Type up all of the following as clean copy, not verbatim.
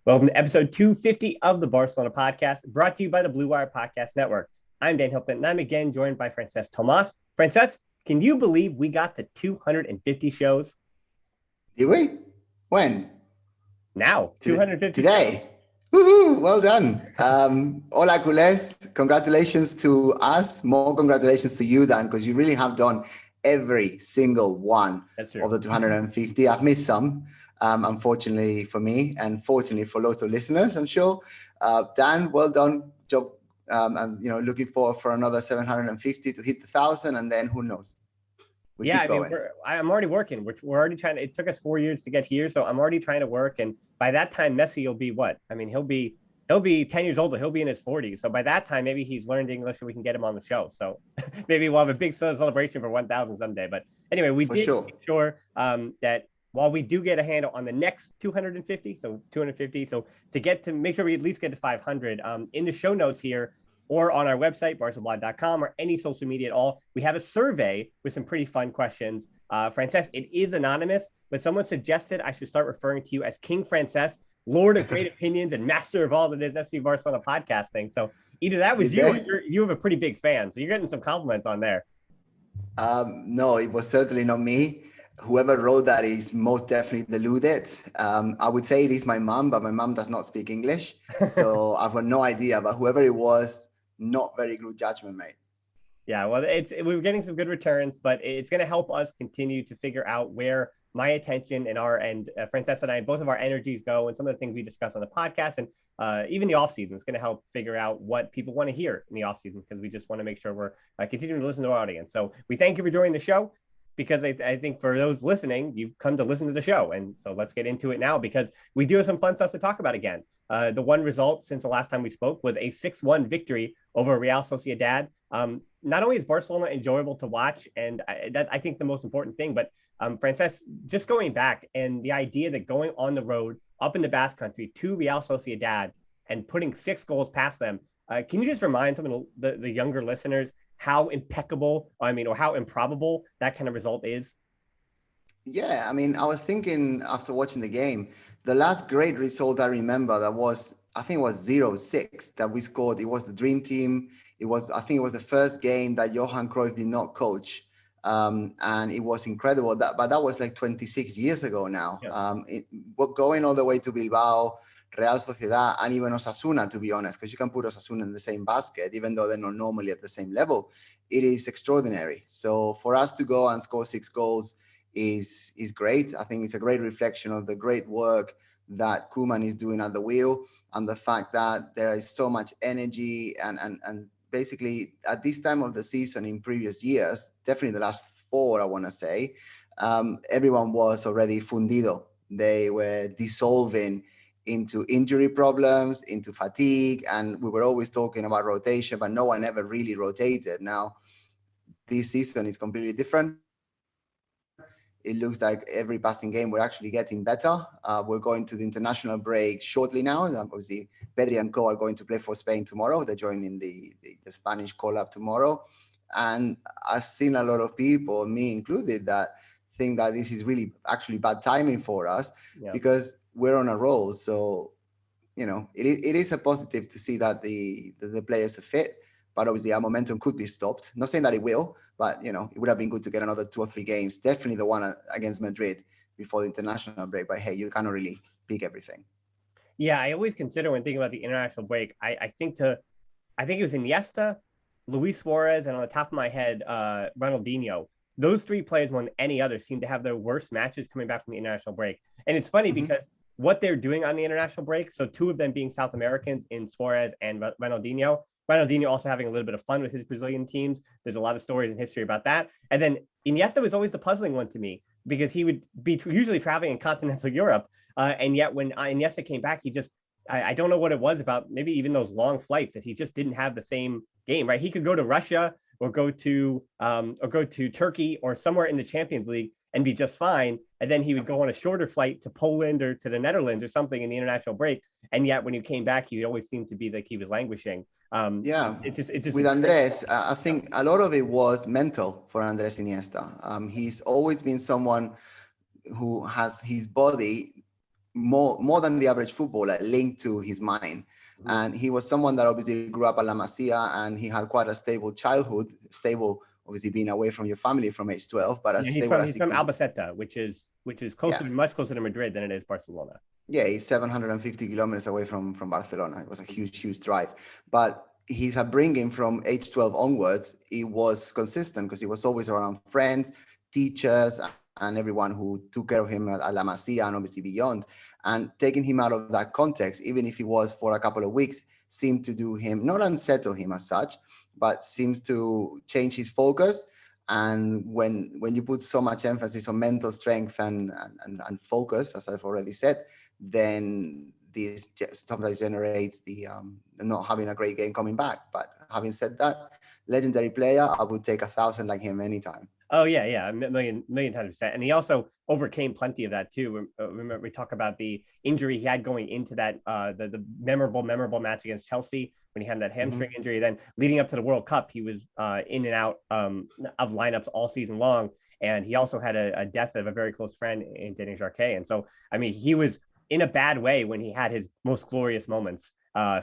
Welcome to episode 250 of the Barcelona podcast, brought to you by the Blue Wire Podcast Network. I'm Dan Hilton, and I'm again joined by Francesc Tomas. Francesc, can you believe we got to 250 shows? Did we? When? Now, 250 today. shows. Woohoo! Well done. Hola, culés. Congratulations to us. More congratulations to you, Dan, because you really have done every single one of the 250. I've missed some. Unfortunately for me, and fortunately for lots of listeners, I'm sure. Dan, well done, job. And looking forward for another 750 to hit the 1,000, and then who knows? I'm already working. We're already trying to. It took us 4 years to get here, so I'm already trying to work. And by that time, Messi will be what? I mean, he'll be 10 years older. He'll be in his 40s. So by that time, maybe he's learned English and we can get him on the show. So maybe we'll have a big celebration for 1,000 someday. But anyway, we did make sure that while we do get a handle on the next 250, so 250, so to make sure we at least get to 500, in the show notes here or on our website, barcablog.com, or any social media at all, we have a survey with some pretty fun questions. Francesc, it is anonymous, but someone suggested I should start referring to you as King Francesc, Lord of Great Opinions and Master of all that is FC Barcelona podcasting. So either that was you or you have a pretty big fan. So you're getting some compliments on there. No, it was certainly not me. Whoever wrote that is most definitely deluded. I would say it is my mom, but my mom does not speak English. So I've got no idea. But whoever it was, not very good judgment, mate. Yeah, well, we're getting some good returns, but it's going to help us continue to figure out where my attention and Francesc and I, both of our energies go, and some of the things we discuss on the podcast, and even the off season. It's going to help figure out what people want to hear in the off season, because we just want to make sure we're continuing to listen to our audience. So we thank you for joining the show, because I think for those listening, you've come to listen to the show. And so let's get into it now, because we do have some fun stuff to talk about again. The one result since the last time we spoke was a 6-1 victory over Real Sociedad. Not only is Barcelona enjoyable to watch, and that I think the most important thing, but Francesc, just going back and the idea that going on the road up in the Basque Country to Real Sociedad and putting 6 goals past them, can you just remind some of the younger listeners how impeccable, or how improbable that kind of result is? Yeah, I was thinking after watching the game, the last great result I remember I think it was 0-6 that we scored. It was the dream team. I think it was the first game that Johan Cruyff did not coach. And it was incredible. But that was like 26 years ago now. Yeah. Going all the way to Bilbao, Real Sociedad, and even Osasuna, to be honest, because you can put Osasuna in the same basket, even though they're not normally at the same level. It is extraordinary. So for us to go and score 6 goals is great. I think it's a great reflection of the great work that Koeman is doing at the wheel, and the fact that there is so much energy and basically at this time of the season in previous years, definitely the last 4, I want to say, everyone was already fundido. They were dissolving into injury problems, into fatigue, and we were always talking about rotation, but no one ever really rotated. Now, this season is completely different. It looks like every passing game we're actually getting better. We're going to the international break shortly now. Obviously, Pedri and Co are going to play for Spain tomorrow. They're joining the Spanish call-up tomorrow. And I've seen a lot of people, me included, that think that this is really actually bad timing for us, because we're on a roll. So, it is a positive to see that the players are fit, but obviously our momentum could be stopped. Not saying that it will, but, it would have been good to get another 2 or 3 games, definitely the one against Madrid before the international break. But hey, you cannot really pick everything. Yeah, I always consider when thinking about the international break, I think it was Iniesta, Luis Suarez, and on the top of my head, Ronaldinho. Those 3 players more than any other seem to have their worst matches coming back from the international break. And it's funny because what they're doing on the international break, so 2 of them being South Americans in Suarez and Ronaldinho also having a little bit of fun with his Brazilian teams. There's a lot of stories in history about that. And then Iniesta was always the puzzling one to me, because he would be usually traveling in continental Europe. And yet when Iniesta came back, he just, I don't know what it was about, maybe even those long flights, that he just didn't have the same game, right? He could go to Russia or go to Turkey or somewhere in the Champions League and be just fine. And then he would go on a shorter flight to Poland or to the Netherlands or something in the international break. And yet when he came back, he always seemed to be like he was languishing. It's just with Andres, I think a lot of it was mental for Andres Iniesta. He's always been someone who has his body more than the average footballer linked to his mind. And he was someone that obviously grew up at La Masia, and he had quite a stable childhood, stable obviously being away from your family from age 12, but as stable as he's he from could. Albacete, which is closer, much closer to Madrid than it is Barcelona. Yeah, he's 750 kilometers away from Barcelona. It was a huge drive. But his upbringing from age 12 onwards, it was consistent because he was always around friends, teachers, and everyone who took care of him at La Masia and obviously beyond. And taking him out of that context, even if it was for a couple of weeks, seemed to do him, not unsettle him as such, but seems to change his focus. And when you put so much emphasis on mental strength and focus, as I've already said, then this sometimes generates the not having a great game coming back. But having said that, legendary player, I would take 1,000 like him anytime. Oh yeah, a million times %. And he also overcame plenty of that too. Remember, we talk about the injury he had going into that the memorable match against Chelsea when he had that hamstring injury. Then leading up to the World Cup, he was in and out of lineups all season long. And he also had a death of a very close friend in Denis Jarquet. And so, I mean, he was in a bad way when he had his most glorious moments,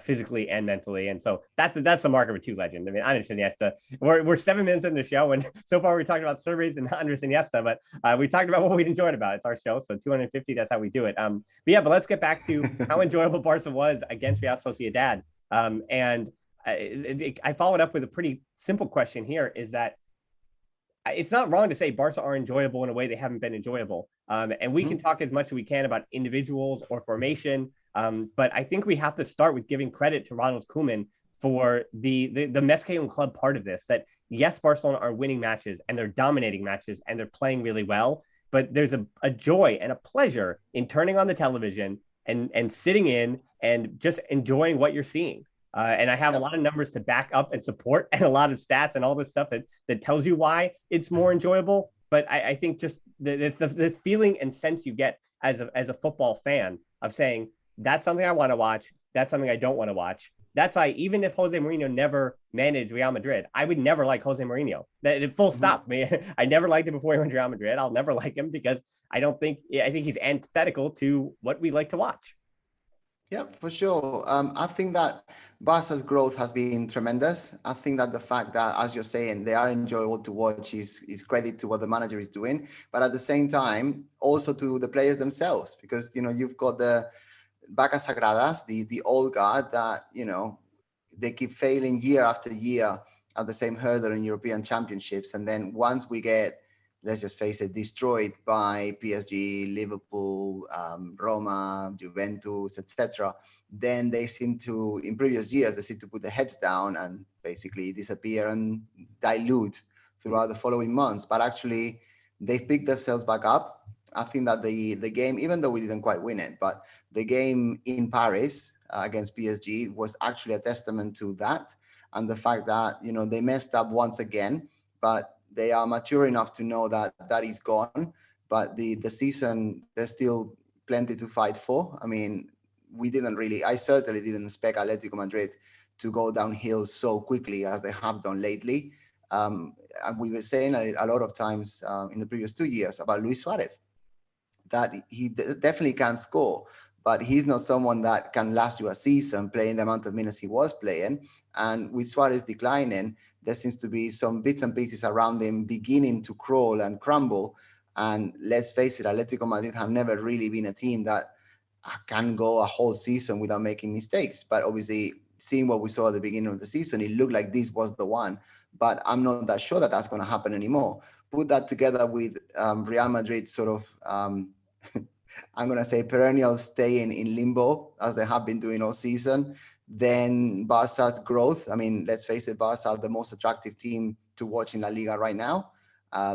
physically and mentally. And so that's the mark of a true legend. I mean, Andres Iniesta, we're 7 minutes in the show, and so far we talked about surveys and Andres Iniesta, but we talked about what we enjoyed about it. It's our show, so 250, that's how we do it. But let's get back to how enjoyable Barca was against Real Sociedad. And I followed up with a pretty simple question here, is that it's not wrong to say Barca are enjoyable in a way they haven't been enjoyable. And we can talk as much as we can about individuals or formation. But I think we have to start with giving credit to Ronald Koeman for the Mescayon club part of this, that yes, Barcelona are winning matches and they're dominating matches and they're playing really well, but there's a joy and a pleasure in turning on the television and sitting in and just enjoying what you're seeing. And I have a lot of numbers to back up and support, and a lot of stats and all this stuff that tells you why it's more enjoyable. But I think just the feeling and sense you get as a football fan of saying, that's something I want to watch, that's something I don't want to watch. That's why even if Jose Mourinho never managed Real Madrid, I would never like Jose Mourinho. That full stop. I never liked him before he went to Real Madrid. I'll never like him because I think he's antithetical to what we like to watch. Yeah, for sure. I think that Barca's growth has been tremendous. I think that the fact that, as you're saying, they are enjoyable to watch is credit to what the manager is doing, but at the same time, also to the players themselves, because, you've got the Vacas Sagradas, the old guard that, they keep failing year after year at the same hurdle in European championships. And then once we get, let's just face it, destroyed by PSG, Liverpool, Roma, Juventus, etc., then they seem to, in previous years, they seem to put their heads down and basically disappear and dilute throughout the following months. But actually, they picked themselves back up. I think that the game, even though we didn't quite win it, but the game in Paris against PSG was actually a testament to that, and the fact that, they messed up once again, but they are mature enough to know that that is gone. But the season, there's still plenty to fight for. I mean, I certainly didn't expect Atletico Madrid to go downhill so quickly as they have done lately. And we were saying a lot of times in the previous 2 years about Luis Suarez, that he definitely can score, but he's not someone that can last you a season playing the amount of minutes he was playing. And with Suarez declining, there seems to be some bits and pieces around him beginning to crawl and crumble. And let's face it, Atletico Madrid have never really been a team that can go a whole season without making mistakes. But obviously, seeing what we saw at the beginning of the season, it looked like this was the one. But I'm not that sure that that's going to happen anymore. Put that together with Real Madrid sort of, I'm going to say, perennial staying in limbo as they have been doing all season. Then Barca's growth. I mean, let's face it, Barca are the most attractive team to watch in La Liga right now.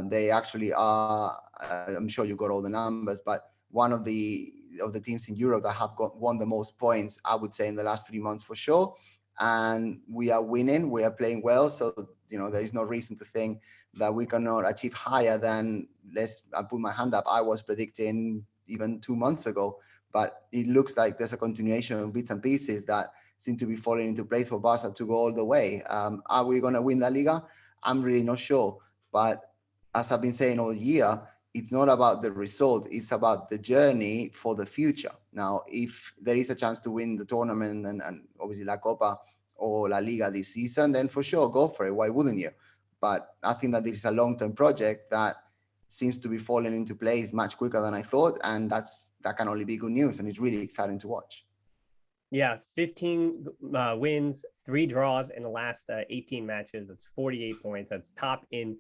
They actually are, I'm sure you got all the numbers, but one of the teams in Europe that have won the most points, I would say, in the last 3 months for sure. And we are winning, we are playing well. So, there is no reason to think that we cannot achieve higher than, I put my hand up, I was predicting even 2 months ago. But it looks like there's a continuation of bits and pieces that seem to be falling into place for Barca to go all the way. Are we going to win La Liga? I'm really not sure. But as I've been saying all year, it's not about the result, it's about the journey for the future. Now, if there is a chance to win the tournament and obviously La Copa or La Liga this season, then for sure, go for it. Why wouldn't you? But I think that this is a long-term project that seems to be falling into place much quicker than I thought. And that can only be good news. And it's really exciting to watch. Yeah, 15 wins, 3 draws in the last 18 matches. That's 48 points. That's top in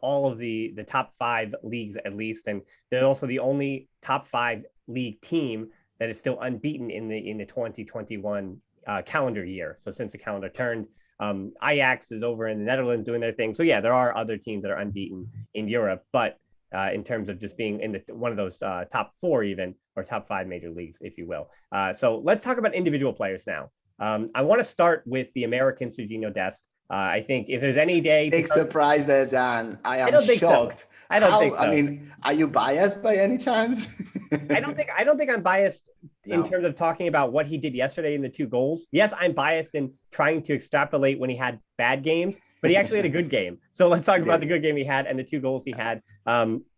all of the top 5 leagues at least. And they're also the only top 5 league team that is still unbeaten in the 2021 calendar year. So since the calendar turned, Ajax is over in the Netherlands doing their thing. So yeah, there are other teams that are unbeaten in Europe, but in terms of just being in one of those top 4 even, or top 5 major leagues, if you will. So let's talk about individual players now. I want to start with the American Sergiño Dest. I think if there's any day... Big surprise there, Dan. I am shocked. So. I don't think so. I mean, are you biased by any chance? I don't think I'm biased in terms of talking about what he did yesterday in the 2 goals. Yes, I'm biased in trying to extrapolate when he had bad games, but he actually had a good game. So let's talk about the good game he had and the 2 goals he had.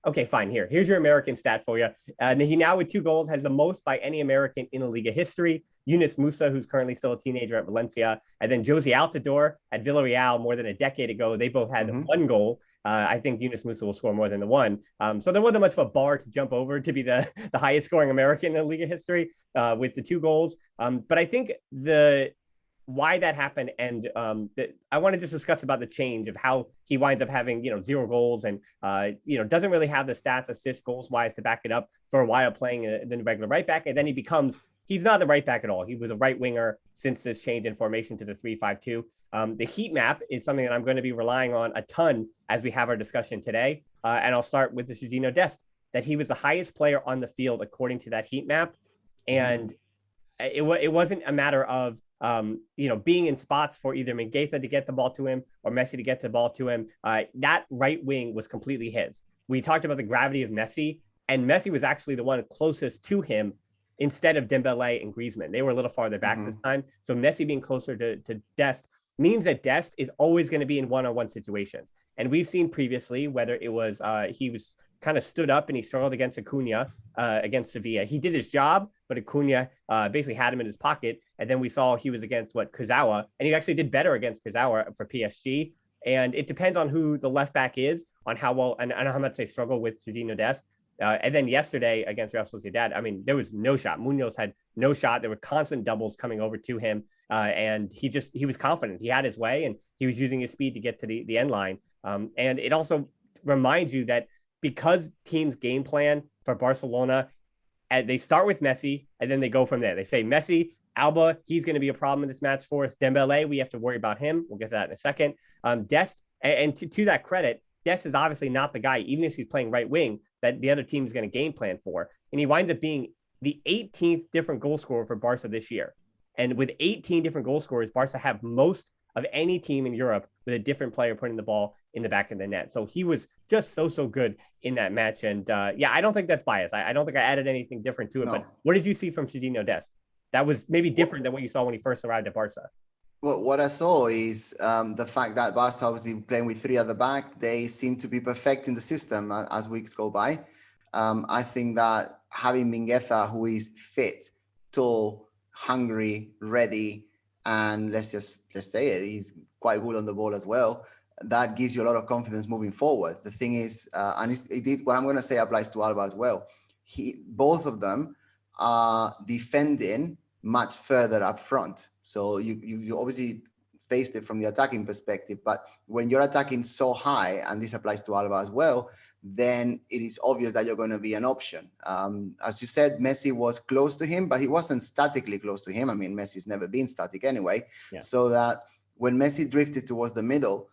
Okay, fine. Here's your American stat for you. He now with 2 goals has the most by any American in the Liga history. Yunus Musa, who's currently still a teenager at Valencia, and then Josie Altidore at Villarreal more than a decade ago. They both had 1 goal. I think Yunus Musa will score more than the 1. So there wasn't much of a bar to jump over to be the highest scoring American in the Liga history with the 2 goals. But I think why that happened, and I want to just discuss about the change of how he winds up having 0 goals and doesn't really have the stats, assists, goals wise to back it up for a while playing the regular right back, and then he's not the right back at all. He was a right winger since this change in formation to the 3-5-2. The heat map is something that I'm going to be relying on a ton as we have our discussion today. And I'll start with the Sergiño Dest, that he was the highest player on the field according to that heat map. And it wasn't a matter of being in spots for either Mingueza to get the ball to him or Messi to get the ball to him. That right wing was completely his. We talked about the gravity of Messi, and Messi was actually the one closest to him instead of Dembélé and Griezmann. They were a little farther back this time. So Messi being closer to Dest means that Dest is always going to be in one-on-one situations. And we've seen previously, whether it was he was kind of stood up and he struggled against Acuna against Sevilla. He did his job, but Acuna basically had him in his pocket. And then we saw he was against Kurzawa, and he actually did better against Kurzawa for PSG. And it depends on who the left back is, on how well, and how much they struggle with Sergiño Dest. And then yesterday against Real Sociedad, I mean, there was no shot. Munoz had no shot. There were constant doubles coming over to him. And he was confident. He had his way, and he was using his speed to get to the end line. And it also reminds you that because teams game plan for Barcelona, they start with Messi, and then they go from there. They say, Messi, Alba, he's going to be a problem in this match for us. Dembélé, we have to worry about him. We'll get to that in a second. Dest, and to that credit, Dest is obviously not the guy, even if he's playing right wing, that the other team is going to game plan for. And he winds up being the 18th different goal scorer for Barca this year. And with 18 different goal scorers, Barca have most of any team in Europe with a different player putting the ball in the back of the net. So he was just so good in that match. And I don't think that's biased. I don't think I added anything different to it. No. But what did you see from Sergiño Dest that was maybe different than what you saw when he first arrived at Barca? Well, what I saw is the fact that Barca, obviously playing with 3 at the back, they seem to be perfecting the system as weeks go by. I think that having Mingueza, who is fit, tall, hungry, ready, and let's say it, he's quite good on the ball as well. That gives you a lot of confidence moving forward. The thing is, and what I'm going to say applies to Alba as well. Both of them are defending much further up front. So you obviously faced it from the attacking perspective, but when you're attacking so high, and this applies to Alba as well, then it is obvious that you're going to be an option. As you said, Messi was close to him, but he wasn't statically close to him. I mean, Messi's never been static anyway. Yeah. So that when Messi drifted towards the middle,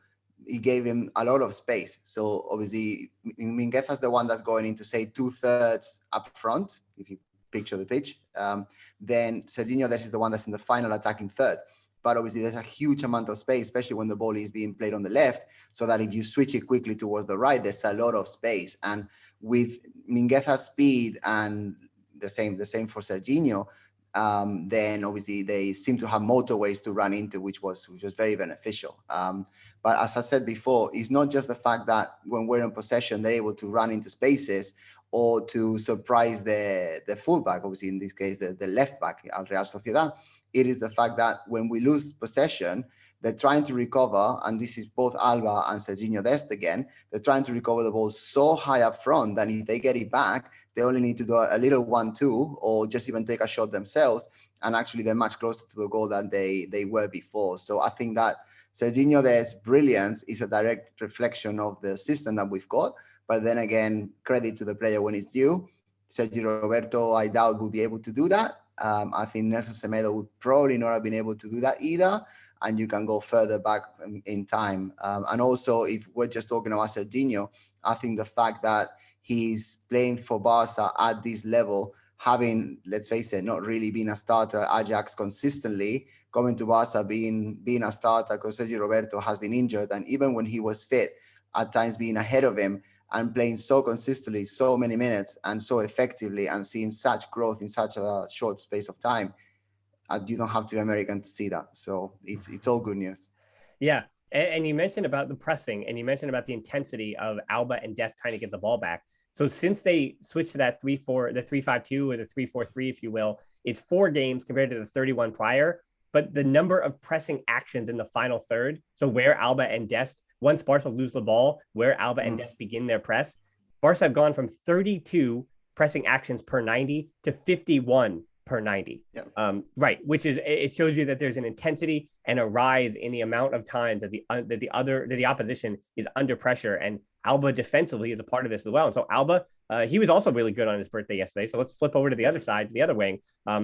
he gave him a lot of space. So obviously, Mingueza's the one that's going into, say, 2/3 up front, if you picture the pitch. Then Sergiño Dest is the one that's in the final attacking third. But obviously, there's a huge amount of space, especially when the ball is being played on the left, so that if you switch it quickly towards the right, there's a lot of space. And with Mingueza's speed, and the same for Sergiño, then obviously they seem to have motorways to run into, which was very beneficial. But as I said before, it's not just the fact that when we're in possession, they're able to run into spaces or to surprise the fullback, obviously in this case, the left back at Real Sociedad. It is the fact that when we lose possession, they're trying to recover, and this is both Alba and Sergiño Dest again, they're trying to recover the ball so high up front that if they get it back, they only need to do a little 1-2 or just even take a shot themselves, and actually they're much closer to the goal than they were before. So I think that Sergiño Dest's brilliance is a direct reflection of the system that we've got. But then again, credit to the player when it's due. Sergio Roberto, I doubt, will be able to do that. I think Nelson Semedo would probably not have been able to do that either. And you can go further back in time. And also, if we're just talking about Sergiño, I think the fact that he's playing for Barça at this level, having, let's face it, not really been a starter at Ajax consistently, coming to Barça, being a starter because Sergio Roberto has been injured. And even when he was fit, at times being ahead of him and playing so consistently, so many minutes and so effectively and seeing such growth in such a short space of time, you don't have to be American to see that. So it's all good news. Yeah. And you mentioned about the pressing, and you mentioned about the intensity of Alba and Dest trying to get the ball back. So since they switched to that 3-4, the 3-5-2 or the 3-4-3, if you will, it's 4 games compared to the 31 prior. But the number of pressing actions in the final third, so where Alba and Dest, once Barca lose the ball, where Alba and Dest begin their press, Barca have gone from 32 pressing actions per 90 to 51 per 90. Yeah. Right, which is, it shows you that there's an intensity and a rise in the amount of times that the opposition is under pressure, and Alba defensively is a part of this as well. And so Alba, he was also really good on his birthday yesterday. So let's flip over to the other side, the other wing.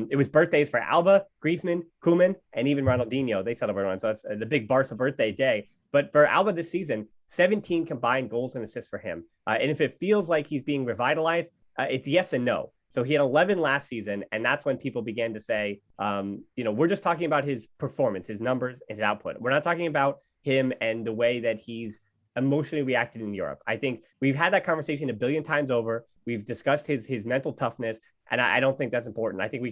It was birthdays for Alba, Griezmann, Koeman, and even Ronaldinho. They celebrate on, so that's the big Barca birthday day. But for Alba this season, 17 combined goals and assists for him. And if it feels like he's being revitalized, it's yes and no. So he had 11 last season, and that's when people began to say, we're just talking about his performance, his numbers, his output. We're not talking about him and the way that he's emotionally reacted in Europe. I think we've had that conversation a billion times over. We've discussed his mental toughness, and I don't think that's important. I think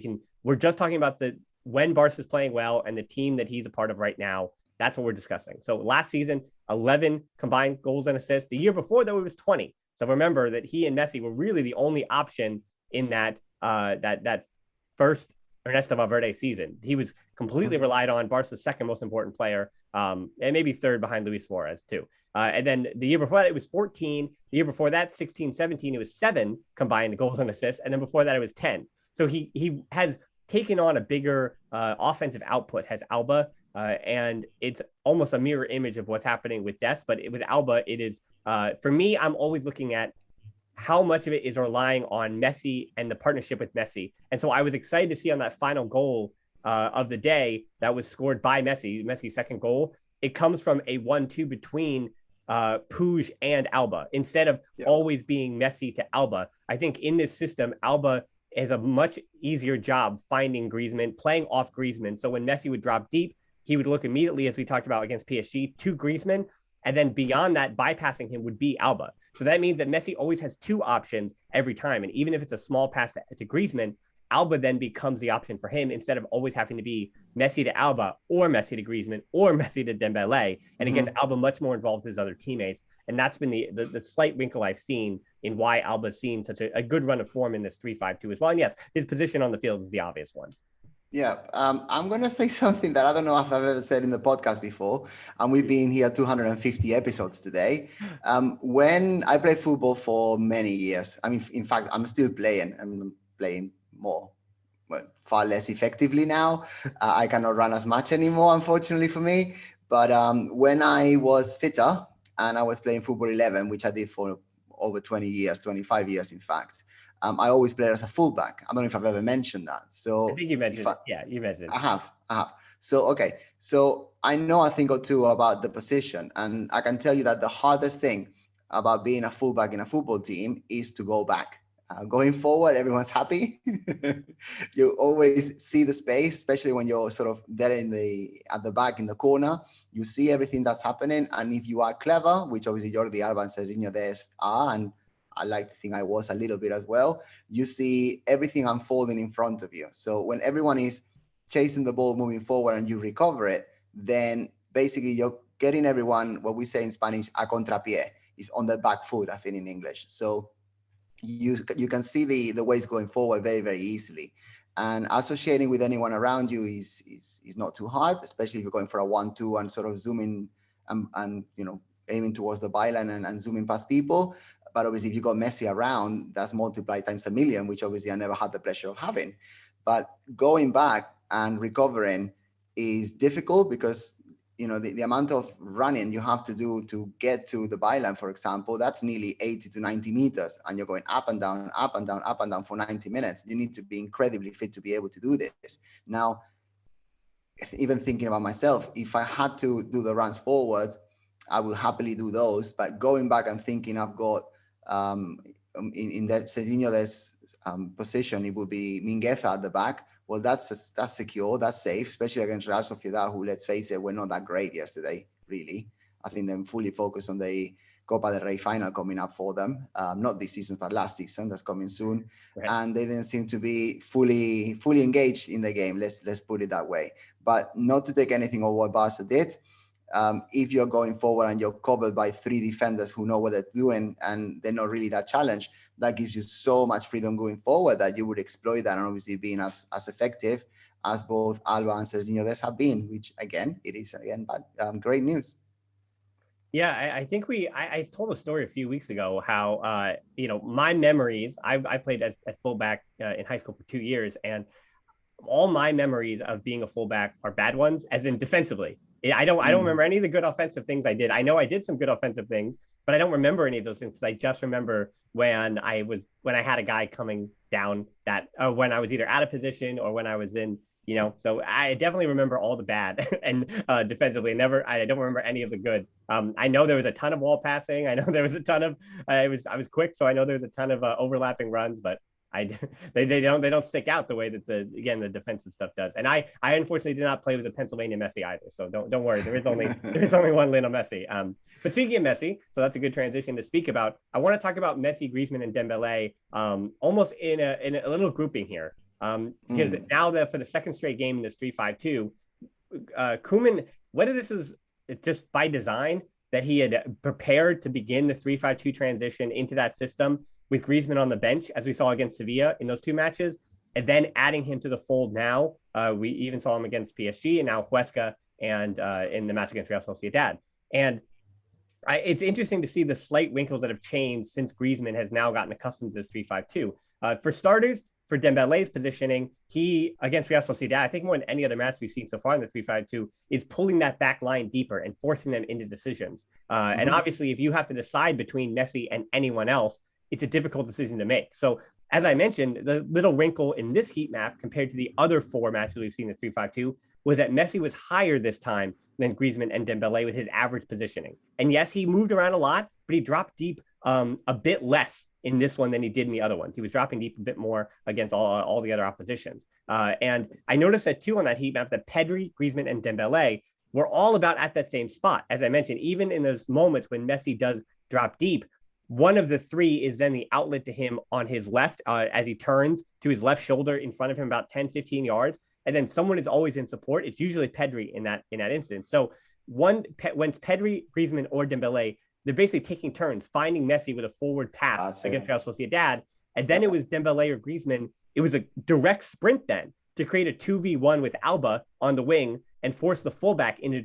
we're just talking about when Barca's playing well and the team that he's a part of right now. That's what we're discussing. So last season, 11 combined goals and assists. The year before, though, it was 20. So remember that he and Messi were really the only option in that first Ernesto Valverde season. He was completely relied on, Barca's second most important player, and maybe third behind Luis Suarez too. And then the year before that, it was 14. The year before that, 16, 17, it was 7 combined goals and assists. And then before that, it was 10. So he has taken on a bigger offensive output, has Alba, and it's almost a mirror image of what's happening with Dest. But with Alba, it is, for me, I'm always looking at how much of it is relying on Messi and the partnership with Messi. And so I was excited to see on that final goal of the day that was scored by Messi's second goal. It comes from a 1-2 between Puig and Alba instead of always being Messi to Alba. I think in this system, Alba has a much easier job finding Griezmann, playing off Griezmann. So when Messi would drop deep, he would look immediately, as we talked about against PSG, to Griezmann. And then beyond that, bypassing him would be Alba. So that means that Messi always has 2 options every time. And even if it's a small pass to Griezmann, Alba then becomes the option for him instead of always having to be Messi to Alba or Messi to Griezmann or Messi to Dembélé. And it gets Alba much more involved with his other teammates. And that's been the slight wrinkle I've seen in why Alba's seen such a good run of form in this 3-5-2 as well. And yes, his position on the field is the obvious one. Yeah, I'm going to say something that I don't know if I've ever said in the podcast before, and we've been here 250 episodes today. When I played football for many years, I mean, in fact, I'm still playing. I'm playing more, but far less effectively now. I cannot run as much anymore, unfortunately for me. But when I was fitter and I was playing football 11, which I did for over 20 years, 25 years, in fact, I always played as a fullback. I don't know if I've ever mentioned that. So I think you mentioned it. Yeah, you mentioned it. I have. So, okay. So I know a thing or two about the position. And I can tell you that the hardest thing about being a fullback in a football team is to go back. Going forward, everyone's happy. You always see the space, especially when you're sort of there at the back in the corner. You see everything that's happening. And if you are clever, which obviously Jordi, Alba, and Sergiño Dest are, and I like to think I was a little bit as well. You see everything unfolding in front of you. So when everyone is chasing the ball, moving forward, and you recover it, then basically you're getting everyone, what we say in Spanish, a contrapié, is on the back foot, I think in English. So you can see the ways going forward very, very easily. And associating with anyone around you is not too hard, especially if you're going for a 1-2 and sort of zooming and aiming towards the byline and zooming past people. But obviously, if you got Messi around, that's multiplied times a million, which obviously I never had the pleasure of having. But going back and recovering is difficult because the amount of running you have to do to get to the byline, for example, that's nearly 80 to 90 meters, and you're going up and down, up and down, up and down for 90 minutes. You need to be incredibly fit to be able to do this. Now, even thinking about myself, if I had to do the runs forward, I will happily do those. But going back and thinking I've got in that Sergiño's position, it would be Mingueza at the back. Well, that's secure, that's safe, especially against Real Sociedad, who, let's face it, were not that great yesterday, really. I think they're fully focused on the Copa del Rey final coming up for them. Not this season, but last season, that's coming soon. Right. And they didn't seem to be fully engaged in the game, let's put it that way. But not to take anything of what Barca did. If you're going forward and you're covered by 3 defenders who know what they're doing and they're not really that challenged, that gives you so much freedom going forward that you would exploit that and obviously being as effective as both Alba and Sergiño Dest have been, which again, it is again, but great news. Yeah, I think I told a story a few weeks ago how, my memories, I played at fullback in high school for 2 years, and all my memories of being a fullback are bad ones, as in defensively. I don't remember any of the good offensive things I did. I know I did some good offensive things, but I don't remember any of those things because I just remember when I had a guy coming down that, when I was either out of position or when I was in, so I definitely remember all the bad and defensively. I don't remember any of the good. I know there was a ton of wall passing. I know there was a ton of, I was quick, so I know there was a ton of overlapping runs, but they don't stick out the way that the defensive stuff does. And I unfortunately did not play with the Pennsylvania Messi either. So don't worry. There is only one Lionel Messi. But speaking of Messi, so that's a good transition to speak about. I want to talk about Messi, Griezmann, and Dembélé almost in a little grouping here. Because now that for the second straight game in this 3-5-2, Koeman, whether this is just by design that he had prepared to begin the 3-5-2 transition into that system with Griezmann on the bench, as we saw against Sevilla in those 2 matches, and then adding him to the fold now. We even saw him against PSG and now Huesca and in the match against Real Sociedad. And it's interesting to see the slight wrinkles that have changed since Griezmann has now gotten accustomed to this 3-5-2. For starters, for Dembélé's positioning, he, against Real Sociedad, I think more than any other match we've seen so far in the 3-5-2, is pulling that back line deeper and forcing them into decisions. And obviously, if you have to decide between Messi and anyone else, it's a difficult decision to make. So, as I mentioned, the little wrinkle in this heat map compared to the other 4 matches we've seen in 3-5-2 was that Messi was higher this time than Griezmann and Dembélé with his average positioning. And yes, he moved around a lot, but he dropped deep a bit less in this one than he did in the other ones. He was dropping deep a bit more against all the other oppositions. And I noticed that too on that heat map that Pedri, Griezmann, and Dembélé were all about at that same spot. As I mentioned, even in those moments when Messi does drop deep, one of the 3 is then the outlet to him on his left as he turns to his left shoulder in front of him about 10, 15 yards. And then someone is always in support. It's usually Pedri in that instance. So when Pedri, Griezmann, or Dembélé, they're basically taking turns finding Messi with a forward pass against Real Sociedad. And then it was Dembélé or Griezmann. It was a direct sprint then to create a 2v1 with Alba on the wing and force the fullback into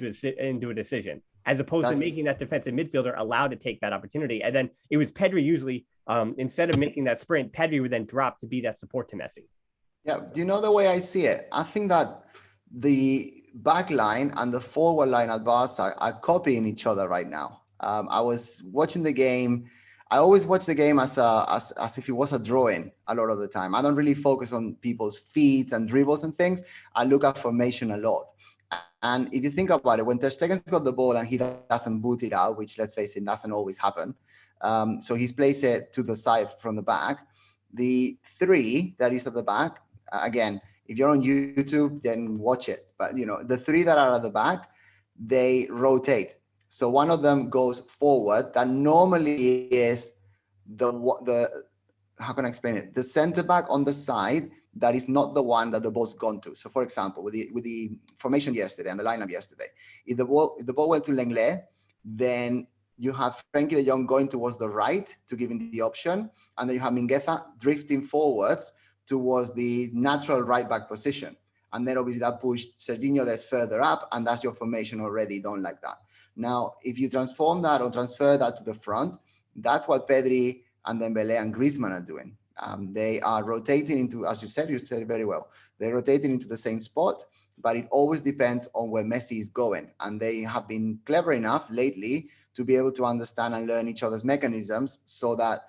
a decision, as opposed to making that defensive midfielder allowed to take that opportunity. And then it was Pedri usually, instead of making that sprint, Pedri would then drop to be that support to Messi. Yeah, do you know the way I see it? I think that the back line and the forward line at Barca are copying each other right now. I was watching the game. I always watch the game as if it was a drawing a lot of the time. I don't really focus on people's feet and dribbles and things. I look at formation a lot. And if you think about it, when Ter Stegen's got the ball and he doesn't boot it out, which, let's face it, doesn't always happen. So he's placed it to the side from the back. The 3 that is at the back, again, if you're on YouTube, then watch it. But, the 3 that are at the back, they rotate. So one of them goes forward. That normally is the how can I explain it? The center back on the side that is not the one that the ball's gone to. So, for example, with the formation yesterday and the lineup yesterday, if the ball went to Lenglet, then you have Frenkie de Jong going towards the right to give him the option, and then you have Mingueza drifting forwards towards the natural right back position. And then obviously that pushed Sergiño Dest further up, and that's your formation already done like that. Now, if you transform that or transfer that to the front, that's what Pedri and Dembélé and Griezmann are doing. They are rotating into, as you said it very well, they're rotating into the same spot, but it always depends on where Messi is going. And they have been clever enough lately to be able to understand and learn each other's mechanisms so that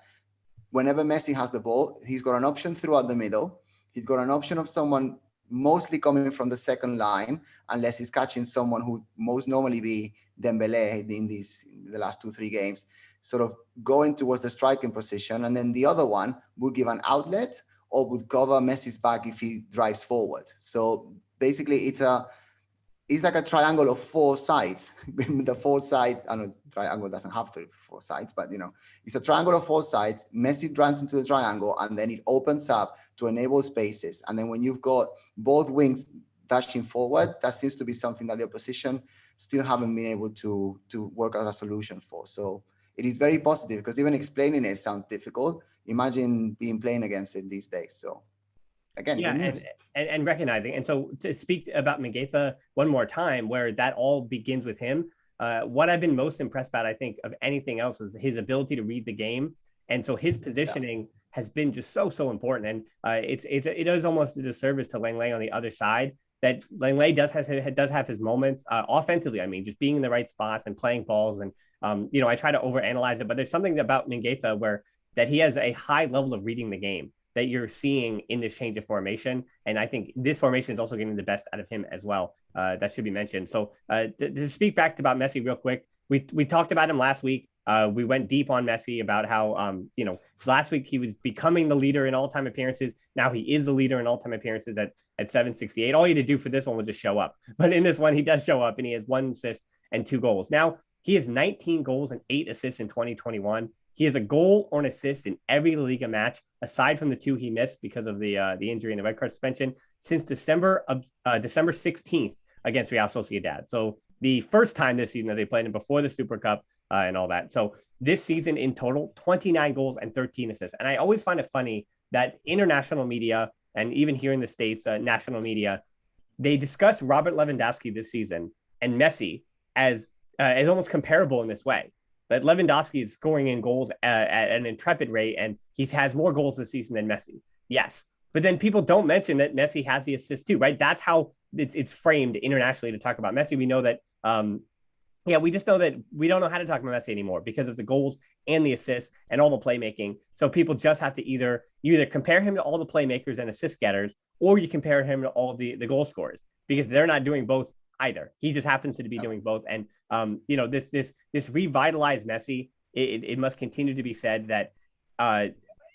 whenever Messi has the ball, he's got an option throughout the middle. He's got an option of someone mostly coming from the second line, unless he's catching someone who most normally be Dembélé in the last 2-3 games, sort of going towards the striking position. And then the other one would give an outlet or would cover Messi's back if he drives forward. So basically it's like a triangle of 4 sides. The 4th side, I know triangle doesn't have 4 sides, but it's a triangle of 4 sides. Messi runs into the triangle and then it opens up to enable spaces. And then when you've got both wings dashing forward, that seems to be something that the opposition still haven't been able to work out a solution for. So it is very positive, because even explaining it sounds difficult. Imagine playing against it these days. So again, yeah, and recognizing. And so to speak about Mingueza one more time, where that all begins with him, what I've been most impressed about, I think, of anything else is his ability to read the game. And so his positioning has been just so important. And it is almost a disservice to Lenglet on the other side, that Lenglet does have his moments offensively. I mean, just being in the right spots and playing balls. And, I try to overanalyze it, but there's something about Mingueza that he has a high level of reading the game that you're seeing in this change of formation. And I think this formation is also getting the best out of him as well. That should be mentioned. So to speak back about Messi real quick, we talked about him last week. We went deep on Messi about how, last week he was becoming the leader in all-time appearances. Now he is the leader in all-time appearances at 768. All he had to do for this one was just show up. But in this one, he does show up, and he has 1 assist and 2 goals. Now, he has 19 goals and 8 assists in 2021. He has a goal or an assist in every Liga match, aside from the 2 he missed because of the injury and the red card suspension, since December 16th against Real Sociedad. So the first time this season that they played him before the Super Cup and all that. So this season in total, 29 goals and 13 assists. And I always find it funny that international media, and even here in the States, national media, they discuss Robert Lewandowski this season and Messi as almost comparable in this way. That Lewandowski is scoring in goals at an intrepid rate, and he has more goals this season than Messi. Yes. But then people don't mention that Messi has the assists too, right? That's how it's framed internationally to talk about Messi. We know that, we just know that we don't know how to talk about Messi anymore because of the goals and the assists and all the playmaking. So people just have to either compare him to all the playmakers and assist getters, or you compare him to all the goal scorers, because they're not doing both either. He just happens to be doing both. And, this revitalized Messi, it must continue to be said that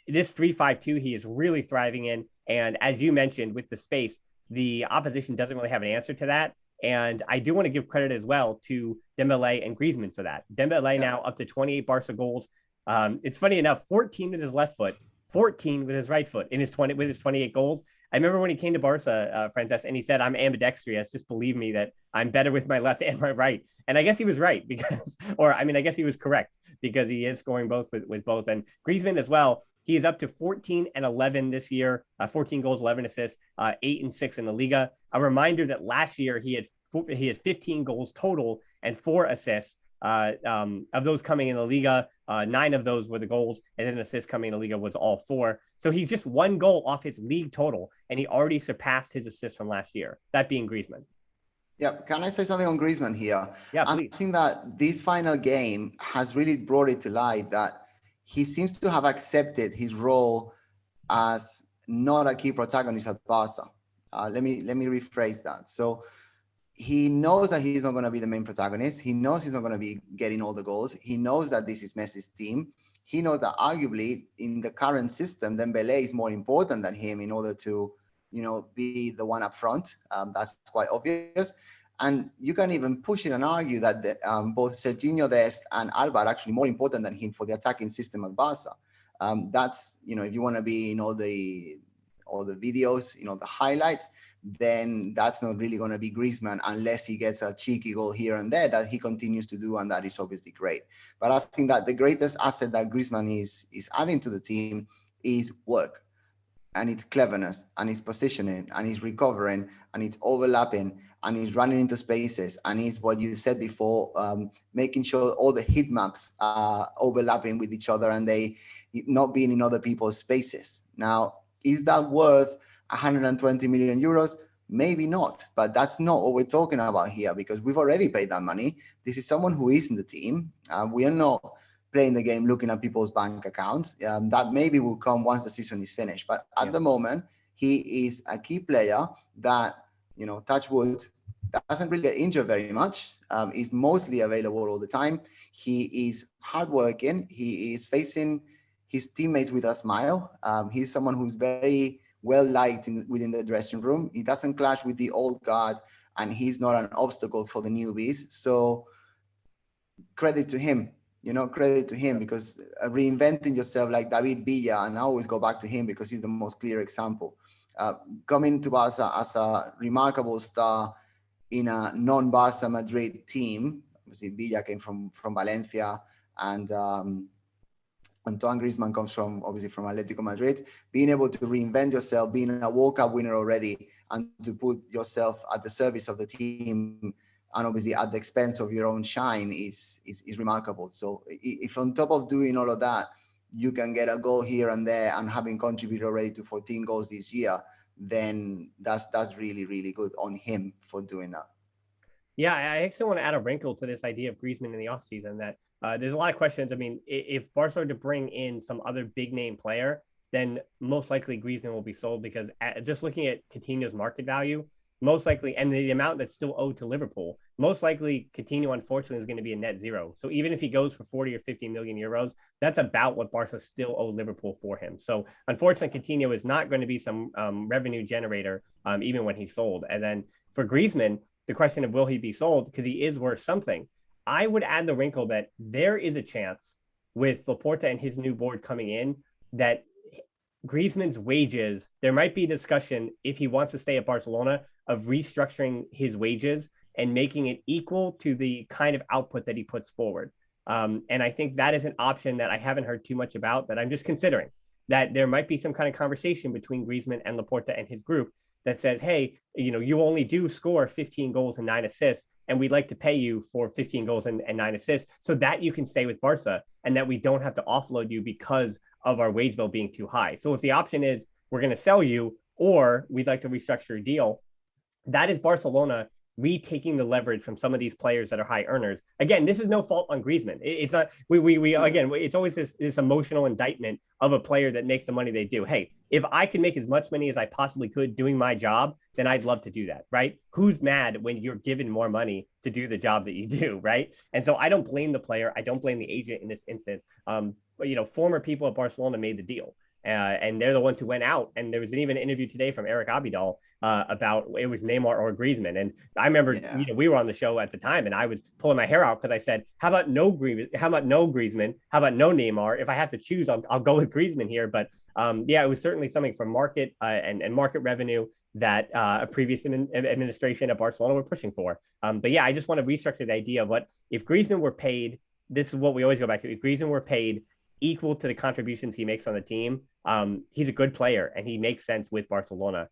this 3-5-2 he is really thriving in. And as you mentioned, with the space, the opposition doesn't really have an answer to that. And I do want to give credit as well to Dembélé and Griezmann for that. Dembélé now up to 28 Barça goals. It's funny enough, 14 with his left foot, 14 with his right foot with his 28 goals. I remember when he came to Barca, Francesc, and he said, "I'm ambidextrous. Just believe me that I'm better with my left and my right." And I guess he was right I guess he was correct, because he is scoring both with both. And Griezmann as well, he is up to 14 and 11 this year, 14 goals, 11 assists, 8 and 6 in the Liga. A reminder that last year he had 15 goals total and 4 assists. Of those coming in the Liga, 9 of those were the goals, and then assists coming in the Liga was all 4. So he's just 1 goal off his league total, and he already surpassed his assists from last year, that being Griezmann. Yeah, can I say something on Griezmann here? Yeah, please. I think that this final game has really brought it to light that he seems to have accepted his role as not a key protagonist at Barca. Let me rephrase that. So he knows that he's not going to be the main protagonist. He knows he's not going to be getting all the goals. He knows that this is Messi's team. He knows that arguably in the current system, Dembélé is more important than him in order to, be the one up front. That's quite obvious. And you can even push it and argue that both Sergiño Dest and Alba are actually more important than him for the attacking system at Barca. That's, if you want to be in all the videos, the highlights, then that's not really going to be Griezmann unless he gets a cheeky goal here and there that he continues to do, and that is obviously great. But I think that the greatest asset that Griezmann is adding to the team is work, and it's cleverness, and it's positioning, and it's recovering, and it's overlapping, and he's running into spaces, and he's what you said before, making sure all the heat maps are overlapping with each other and they not being in other people's spaces. Now, is that worth 120 million euros? Maybe not, but that's not what we're talking about here, because we've already paid that money. This is someone who is in the team. We are not playing the game looking at people's bank accounts. That maybe will come once the season is finished. But at the moment, he is a key player that, touch wood, doesn't really get injured very much. Is mostly available all the time. He is hardworking. He is facing his teammates with a smile. He's someone who's very well liked within the dressing room. He doesn't clash with the old guard, and he's not an obstacle for the newbies. So credit to him. Credit to him, because reinventing yourself like David Villa, and I always go back to him because he's the most clear example. Coming to Barca as a remarkable star in a non-Barca Madrid team. Obviously, Villa came from Valencia, and Antoine Griezmann comes from Atletico Madrid. Being able to reinvent yourself, being a World Cup winner already, and to put yourself at the service of the team, and obviously at the expense of your own shine, is remarkable. So if on top of doing all of that, you can get a goal here and there, and having contributed already to 14 goals this year, then that's really, really good on him for doing that. Yeah, I actually want to add a wrinkle to this idea of Griezmann in the offseason, that there's a lot of questions. I mean, if Barca are to bring in some other big name player, then most likely Griezmann will be sold, because just looking at Coutinho's market value, most likely, and the amount that's still owed to Liverpool, most likely Coutinho, unfortunately, is going to be a net zero. So even if he goes for 40 or 50 million euros, that's about what Barca still owe Liverpool for him. So unfortunately, Coutinho is not going to be some revenue generator, even when he's sold. And then for Griezmann, the question of will he be sold, because he is worth something. I would add the wrinkle that there is a chance with Laporta and his new board coming in that Griezmann's wages, there might be discussion, if he wants to stay at Barcelona, of restructuring his wages and making it equal to the kind of output that he puts forward. And I think that is an option that I haven't heard too much about, that I'm just considering, that there might be some kind of conversation between Griezmann and Laporta and his group that says, hey, you only do score 15 goals and 9 assists, and we'd like to pay you for 15 goals and 9 assists so that you can stay with Barca, and that we don't have to offload you because of our wage bill being too high. So if the option is we're going to sell you, or we'd like to restructure a deal, that is Barcelona retaking the leverage from some of these players that are high earners. Again, this is no fault on Griezmann. It's not, again, it's always this emotional indictment of a player that makes the money they do. Hey, if I can make as much money as I possibly could doing my job, then I'd love to do that, right? Who's mad when you're given more money to do the job that you do, right? And so I don't blame the player. I don't blame the agent in this instance. But, former people at Barcelona made the deal. And they're the ones who went out. And there was even an interview today from Eric Abidal about it was Neymar or Griezmann. And I remember, we were on the show at the time, and I was pulling my hair out because I said, how about no Griezmann? How about no Griezmann? How about no Neymar? If I have to choose, I'll go with Griezmann here. But it was certainly something from market and market revenue that a previous administration at Barcelona were pushing for. I just want to restructure the idea of what if Griezmann were paid. This is what we always go back to. If Griezmann were paid equal to the contributions he makes on the team, he's a good player and he makes sense with Barcelona.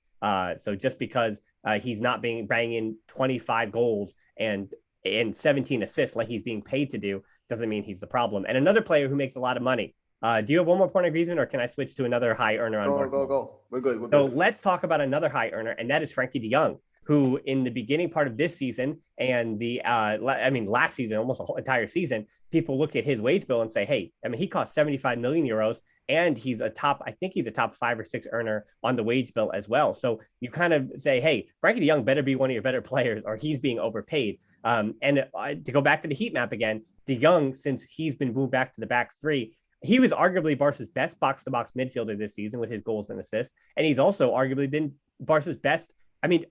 So just because he's not banging in 25 goals and 17 assists like he's being paid to do, doesn't mean he's the problem. And another player who makes a lot of money. Do you have one more point on Griezmann, or can I switch to another high earner on Barcelona? Go. We're good. So let's talk about another high earner, and that is Frenkie de Jong, who in the beginning part of this season and last season, almost the whole entire season, people look at his wage bill and say, hey, he cost 75 million euros and he's a top 5 or 6 earner on the wage bill as well. So you kind of say, hey, Frenkie de Jong better be one of your better players or he's being overpaid. To go back to the heat map again, de Jong, since he's been moved back to the back three, he was arguably Barca's best box-to-box midfielder this season with his goals and assists. And he's also arguably been Barca's best.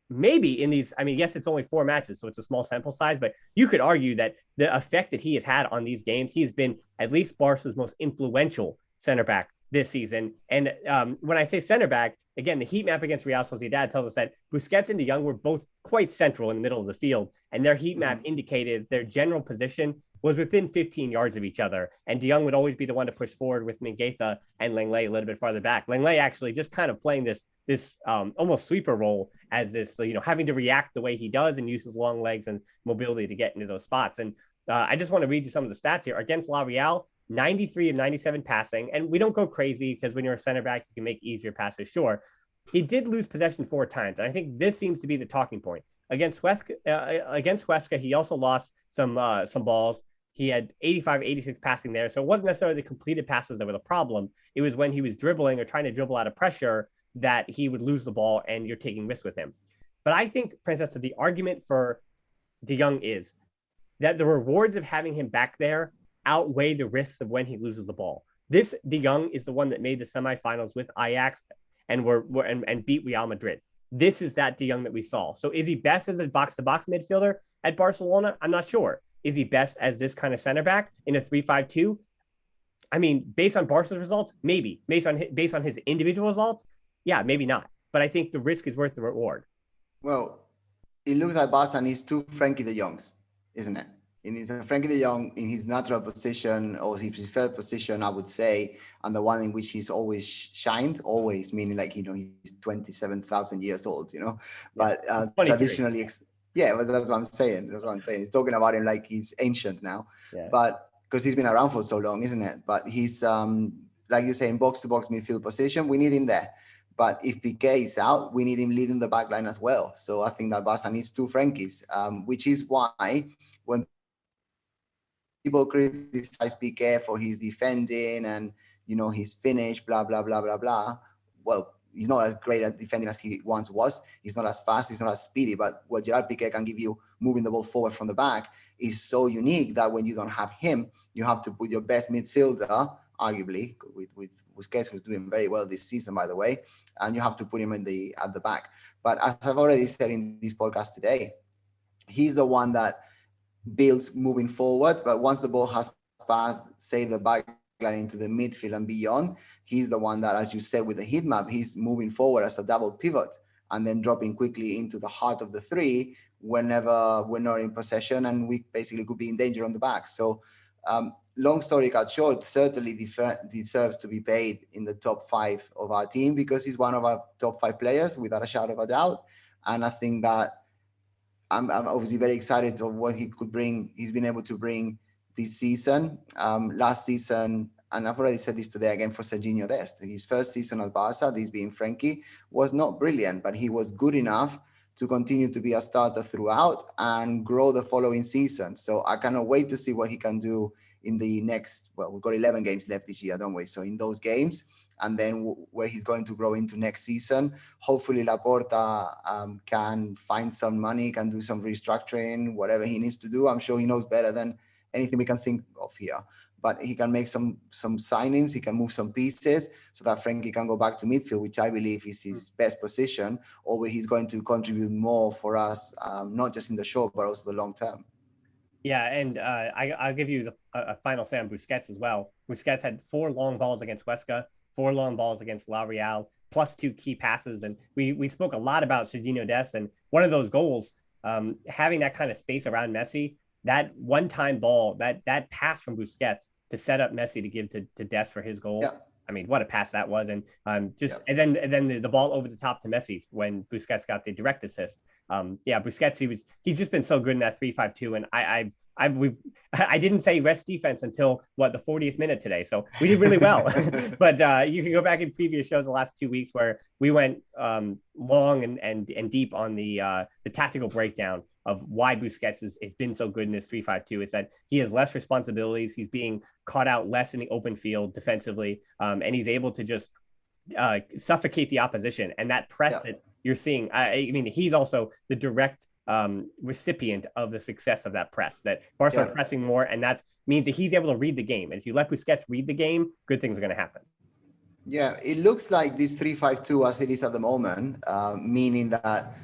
Maybe in these, yes, it's only 4 matches, so it's a small sample size, but you could argue that the effect that he has had on these games, he's been at least Barca's most influential center back this season. And when I say center back, again, the heat map against Real Sociedad tells us that Busquets and De Jong were both quite central in the middle of the field, and their heat map indicated their general position was within 15 yards of each other. And De Jong would always be the one to push forward with Mingueza and Lenglet a little bit farther back. Lenglet actually just kind of playing this almost sweeper role as this, having to react the way he does and use his long legs and mobility to get into those spots. And I just want to read you some of the stats here. Against La Real, 93 of 97 passing. And we don't go crazy because when you're a center back, you can make easier passes, sure. He did lose possession 4 times. And I think this seems to be the talking point. Against Huesca, he also lost some balls. He had 85, 86 passing there. So it wasn't necessarily the completed passes that were the problem. It was when he was dribbling or trying to dribble out of pressure that he would lose the ball and you're taking risks with him. But I think, Francesc, the argument for De Jong is that the rewards of having him back there outweigh the risks of when he loses the ball. This De Jong is the one that made the semifinals with Ajax and beat Real Madrid. This is that De Jong that we saw. So is he best as a box-to-box midfielder at Barcelona? I'm not sure. Is he best as this kind of center back in a 3-5-2? I mean, based on Barca's results, maybe. Based on his individual results, yeah, maybe not. But I think the risk is worth the reward. Well, it looks like Barca needs 2 Frankie de Jongs, isn't it? It needs a Frankie de Jong in his natural position or his preferred position, I would say, and the one in which he's always shined, always meaning like, he's 27,000 years old, but traditionally, but that's what I'm saying. He's talking about him like he's ancient now, but because he's been around for so long, isn't it? But he's, like you say, in box-to-box midfield position, we need him there. But if Piqué is out, we need him leading the back line as well. So I think that Barca needs 2 Frankies, which is why when people criticize Piqué for his defending and, his finish, blah, blah, blah, blah, blah. Well, he's not as great at defending as he once was. He's not as fast. He's not as speedy. But what Gerard Piqué can give you moving the ball forward from the back is so unique that when you don't have him, you have to put your best midfielder, arguably, with Busquets, who's doing very well this season, by the way, and you have to put him at the back. But as I've already said in this podcast today, he's the one that builds moving forward, but once the ball has passed, say, the back line into the midfield and beyond, he's the one that, as you said, with the heat map, he's moving forward as a double pivot and then dropping quickly into the heart of the 3 whenever we're not in possession and we basically could be in danger on the back. So long story cut short, certainly deserves to be paid in the top 5 of our team because he's one of our top 5 players without a shadow of a doubt. And I think that I'm obviously very excited of what he could bring. He's been able to bring this season. Last season, and I've already said this today again for Sergiño Dest, his first season at Barca, this being Frankie, was not brilliant, but he was good enough to continue to be a starter throughout and grow the following season. So I cannot wait to see what he can do in the next, we've got 11 games left this year, don't we? So in those games, and then where he's going to grow into next season, hopefully Laporta can find some money, can do some restructuring, whatever he needs to do. I'm sure he knows better than anything we can think of here. But he can make some signings, he can move some pieces so that Frankie can go back to midfield, which I believe is his best position, or where he's going to contribute more for us, not just in the short, but also the long term. Yeah, and I'll give you a final say on Busquets as well. Busquets had 4 long balls against Huesca, 4 long balls against La Real, plus 2 key passes. And we spoke a lot about Sergiño Dest, and one of those goals, having that kind of space around Messi, that one-time ball, that pass from Busquets to set up Messi to give to Dest for his goal. Yeah. I mean, what a pass that was. And and then the ball over the top to Messi when Busquets got the direct assist. Busquets, he's just been so good in that 3-5-2. And I didn't say rest defense until the 40th minute today. So we did really well. But you can go back in previous shows the last 2 weeks where we went long and deep on the tactical breakdown of why Busquets has been so good in this 3-5-2. It's that he has less responsibilities. He's being caught out less in the open field defensively. And he's able to just suffocate the opposition. And that press that you're seeing, I mean, he's also the direct recipient of the success of that press, that Barca are pressing more, and that means that he's able to read the game. And if you let Busquets read the game, good things are going to happen. Yeah, it looks like this 3-5-2 as it is at the moment, meaning that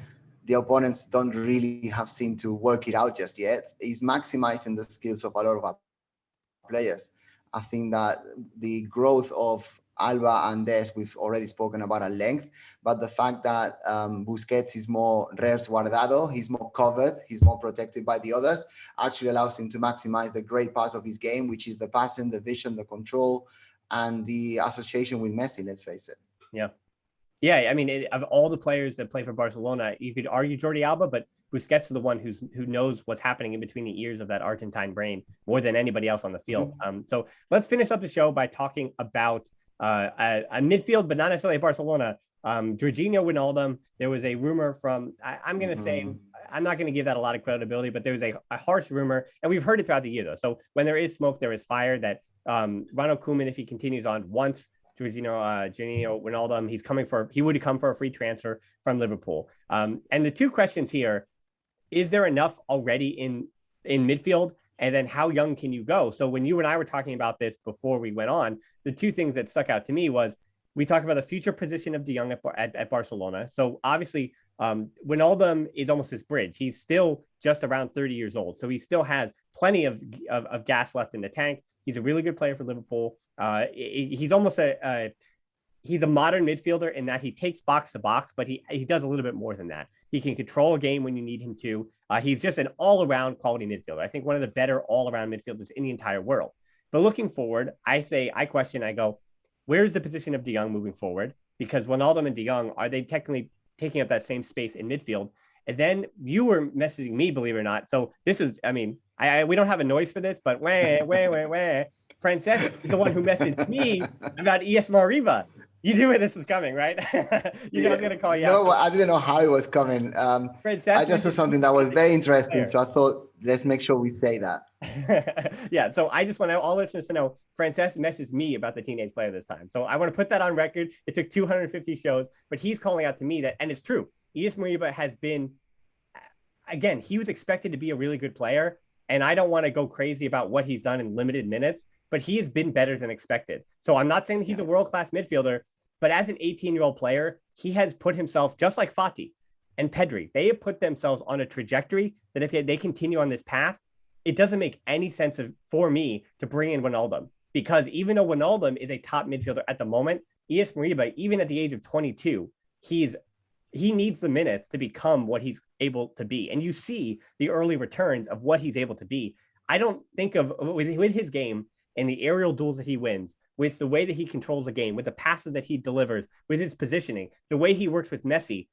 the opponents don't really have seemed to work it out just yet, is maximizing the skills of a lot of our players. I think that the growth of Alba and Dest, we've already spoken about at length. But the fact that Busquets is more res guardado, he's more covered, he's more protected by the others, actually allows him to maximize the great parts of his game, which is the passing, the vision, the control, and the association with Messi, let's face it. Yeah. Yeah, I mean, of all the players that play for Barcelona, you could argue Jordi Alba, but Busquets is the one who knows what's happening in between the ears of that Argentine brain more than anybody else on the field. So let's finish up the show by talking about a midfield, but not necessarily Barcelona. Georginio Wijnaldum. There was a rumor from I'm going to say I'm not going to give that a lot of credibility, but there was a harsh rumor, and we've heard it throughout the year though. So when there is smoke, there is fire. That Ronald Koeman, if he continues on, wants Georginio Wijnaldum. He would come for a free transfer from Liverpool. And the two questions here: is there enough already in midfield? And then how young can you go? So when you and I were talking about this before we went on, the two things that stuck out to me was we talked about the future position of De Jong at Barcelona. So obviously, Wijnaldum is almost his bridge. He's still just around 30 years old. So he still has plenty of gas left in the tank. He's a really good player for Liverpool. He's almost he's a modern midfielder in that he takes box to box, but he does a little bit more than that. He can control a game when you need him to. He's just an all-around quality midfielder. I think one of the better all-around midfielders in the entire world. But looking forward, I go, where's the position of De Jong moving forward? Because Wijnaldum and De Jong, are they technically taking up that same space in midfield? And then you were messaging me, believe it or not. So this is, I mean, we don't have a noise for this, but Francesc is the one who messaged me about ES Mariba. You knew where this was coming, right? I was going to call you out. No, I didn't know how it was coming. I just saw something that was very interesting, so I thought, let's make sure we say that. Yeah, so I just want all listeners to know, Francesc messaged me about the teenage player this time. So I want to put that on record. It took 250 shows, but he's calling out to me that, and it's true, ES Mariba has been, again, he was expected to be a really good player, and I don't want to go crazy about what he's done in limited minutes, but he has been better than expected. So I'm not saying that he's a world-class midfielder, but as an 18-year-old player, he has put himself, just like Fati and Pedri, they have put themselves on a trajectory that if they continue on this path, it doesn't make any sense for me to bring in Wijnaldum. Because even though Wijnaldum is a top midfielder at the moment, ES Mariba, even at the age of 22, he needs the minutes to become what he's able to be. And you see the early returns of what he's able to be. I don't think of, with his game and the aerial duels that he wins, with the way that he controls the game, with the passes that he delivers, with his positioning, the way he works with Messi,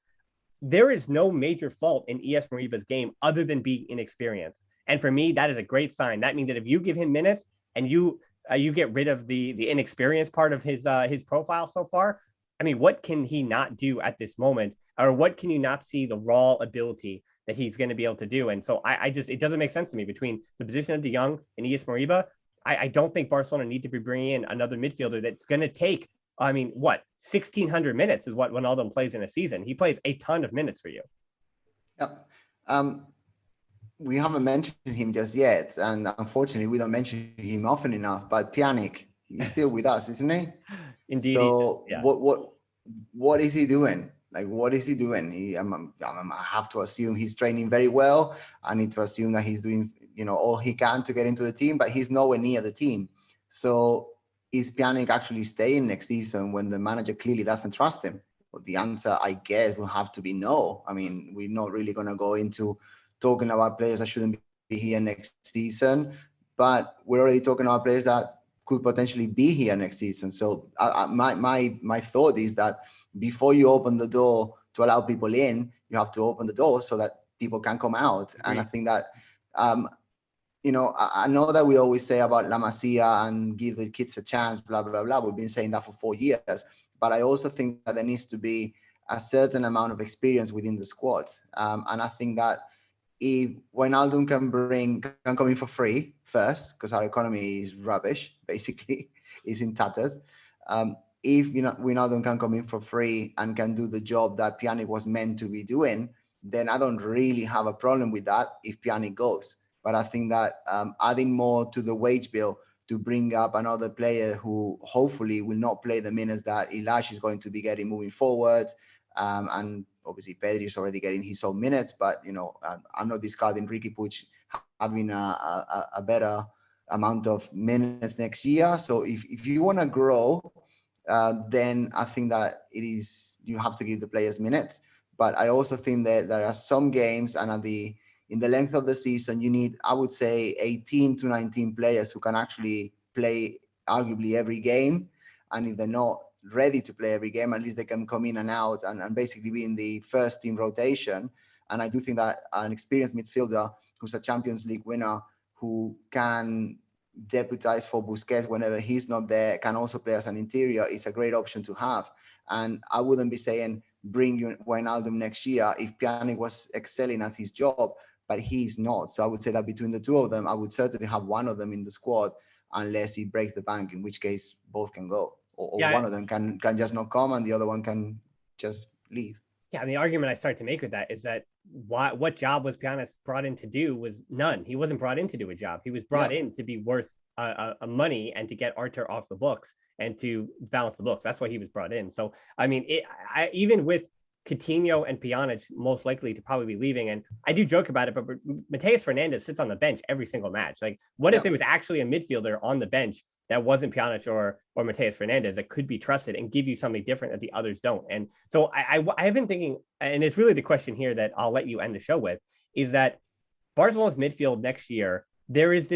there is no major fault in ES Mariba's game other than being inexperienced. And for me, that is a great sign. That means that if you give him minutes and you get rid of the inexperienced part of his profile so far, I mean, what can he not do at this moment? Or what can you not see the raw ability that he's going to be able to do? And so it doesn't make sense to me between the position of De Jong and ES Mariba. I don't think Barcelona need to be bringing in another midfielder that's going to take, 1,600 minutes is what Wijnaldum plays in a season. He plays a ton of minutes for you. Yep. We haven't mentioned him just yet, and unfortunately, we don't mention him often enough. But Pjanic, he's still with us, isn't he? Indeed. So yeah. what is he doing? Like, what is he doing? I have to assume he's training very well. I need to assume that he's doing, all he can to get into the team, but he's nowhere near the team. So is Pjanic actually staying next season when the manager clearly doesn't trust him? Well, the answer, I guess, will have to be no. I mean, we're not really going to go into talking about players that shouldn't be here next season, but we're already talking about players that could potentially be here next season. So my thought is that before you open the door to allow people in, you have to open the door so that people can come out. Agreed. And I think that, I know that we always say about La Masia and give the kids a chance, blah, blah, blah. We've been saying that for 4 years. But I also think that there needs to be a certain amount of experience within the squad. And I think that if Wijnaldum can come in for free first, because our economy is rubbish, basically, is in tatters. If Wijnaldum can come in for free and can do the job that Pjanic was meant to be doing, then I don't really have a problem with that if Pjanic goes. But I think that adding more to the wage bill to bring up another player who hopefully will not play the minutes that Ilash is going to be getting moving forward, and obviously Pedri is already getting his own minutes, but I'm not discarding Ricky Puig having a better amount of minutes next year. So if you want to grow then I think that you have to give the players minutes. But I also think that there are some games, and in the length of the season, you need, I would say, 18 to 19 players who can actually play arguably every game. And if they're not ready to play every game, at least they can come in and out and basically be in the first team rotation. And I do think that an experienced midfielder who's a Champions League winner, who can deputize for Busquets whenever he's not there, can also play as an interior, is a great option to have. And I wouldn't be saying bring Wijnaldum next year if Pjanic was excelling at his job, but he's not. So I would say that between the two of them, I would certainly have one of them in the squad unless he breaks the bank, in which case both can go. Or Yeah. one of them can just not come and the other one can just leave. Yeah, and the argument I start to make with that is that what job was Pjanic brought in to do was none. He wasn't brought in to do a job. He was brought in to be worth money and to get Arthur off the books and to balance the books. That's why he was brought in. So, I mean, even with Coutinho and Pjanic most likely to probably be leaving, and I do joke about it, but Mateus Fernandes sits on the bench every single match. Like, what if there was actually a midfielder on the bench that wasn't Pjanic or Mateus Fernandes that could be trusted and give you something different that the others don't? And so I have been thinking, and it's really the question here that I'll let you end the show with, is that Barcelona's midfield next year, there's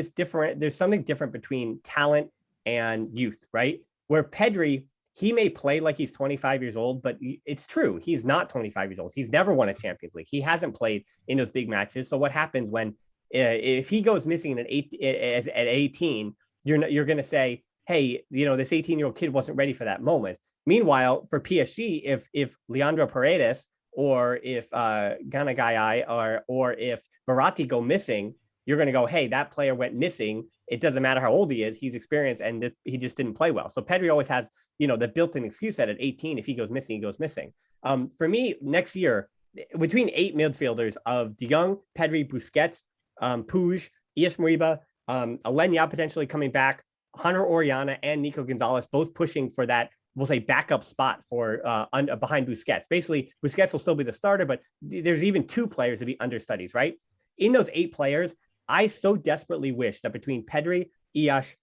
something different between talent and youth, right? Where Pedri, he may play like he's 25 years old, but it's true. He's not 25 years old. He's never won a Champions League. He hasn't played in those big matches. So what happens when, if he goes missing at 18, you're going to say, hey, this 18-year-old kid wasn't ready for that moment. Meanwhile, for PSG, if Leandro Paredes or if Ganagai or if Verratti go missing, you're going to go, hey, that player went missing. It doesn't matter how old he is. He's experienced and he just didn't play well. So Pedri always has, the built-in excuse that at 18, if he goes missing, he goes missing. For me, next year, between 8 midfielders of De Jong, Pedri, Busquets, Puig, Ias Moriba, Alenya potentially coming back, Hunter Oriana and Nico Gonzalez both pushing for that, we'll say, backup spot for behind Busquets. Basically, Busquets will still be the starter, but there's even 2 players to be understudies, right? In those 8 players, I so desperately wish that between Pedri, Ias,